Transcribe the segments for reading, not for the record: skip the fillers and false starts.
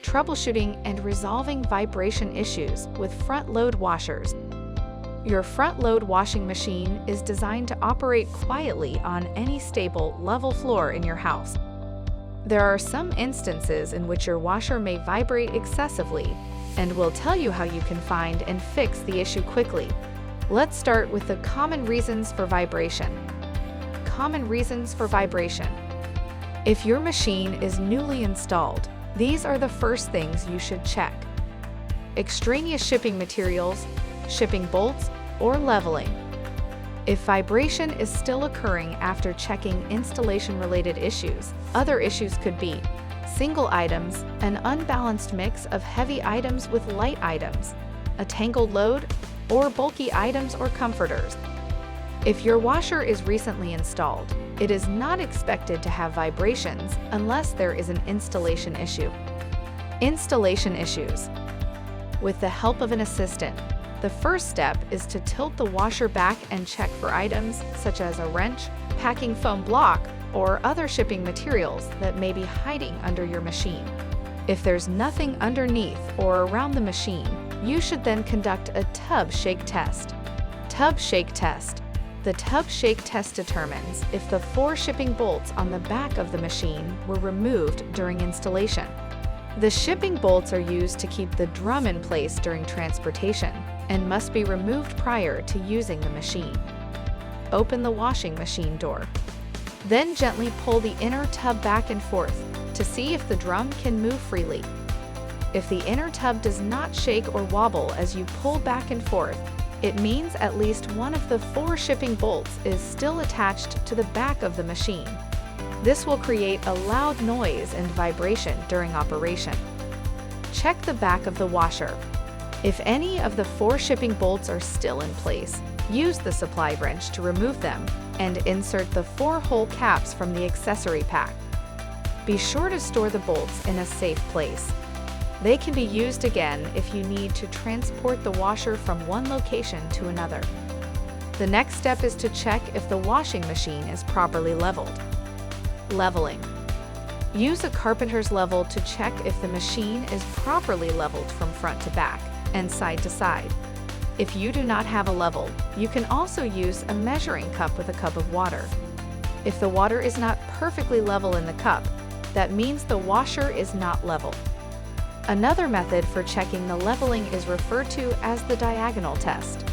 troubleshooting and resolving vibration issues with front-load washers. Your front-load washing machine is designed to operate quietly on any stable, level floor in your house. There are some instances in which your washer may vibrate excessively, and we'll tell you how you can find and fix the issue quickly. Let's start with the common reasons for vibration. Common reasons for vibration. If your machine is newly installed, these are the first things you should check. Extraneous shipping materials, shipping bolts, or leveling. If vibration is still occurring after checking installation-related issues, other issues could be single items, an unbalanced mix of heavy items with light items, a tangled load, or bulky items or comforters. If your washer is recently installed, it is not expected to have vibrations unless there is an installation issue. Installation issues. With the help of an assistant, the first step is to tilt the washer back and check for items such as a wrench, packing foam block, or other shipping materials that may be hiding under your machine. If there's nothing underneath or around the machine, you should then conduct a tub shake test. Tub shake test. The tub shake test determines if the 4 shipping bolts on the back of the machine were removed during installation. The shipping bolts are used to keep the drum in place during transportation and must be removed prior to using the machine. Open the washing machine door. Then gently pull the inner tub back and forth to see if the drum can move freely. If the inner tub does not shake or wobble as you pull back and forth, it means at least one of the 4 shipping bolts is still attached to the back of the machine. This will create a loud noise and vibration during operation. Check the back of the washer. If any of the 4 shipping bolts are still in place, use the supply wrench to remove them and insert the 4 hole caps from the accessory pack. Be sure to store the bolts in a safe place. They can be used again if you need to transport the washer from one location to another. The next step is to check if the washing machine is properly leveled. Leveling. Use a carpenter's level to check if the machine is properly leveled from front to back and side to side. If you do not have a level, you can also use a measuring cup with a cup of water. If the water is not perfectly level in the cup, that means the washer is not level. Another method for checking the leveling is referred to as the diagonal test.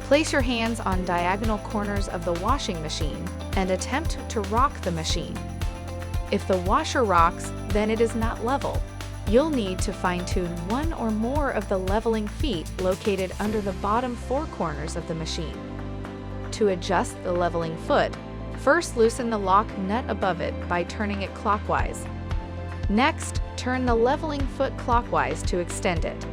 Place your hands on diagonal corners of the washing machine and attempt to rock the machine. If the washer rocks, then it is not level. You'll need to fine-tune one or more of the leveling feet located under the bottom 4 corners of the machine. To adjust the leveling foot, first loosen the lock nut above it by turning it clockwise. Next, turn the leveling foot clockwise to extend it.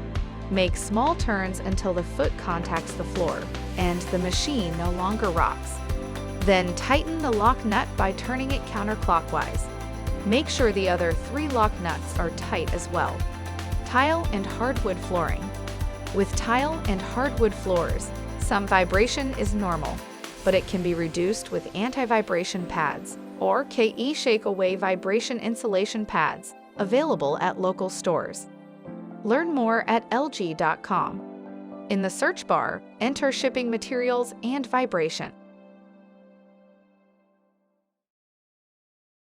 Make small turns until the foot contacts the floor and the machine no longer rocks. Then tighten the lock nut by turning it counterclockwise. Make sure the other 3 lock nuts are tight as well. Tile and hardwood flooring. With tile and hardwood floors, some vibration is normal, but it can be reduced with anti-vibration pads or KE shake-away vibration insulation pads available at local stores. Learn more at lg.com. In the search bar, enter shipping materials and vibration.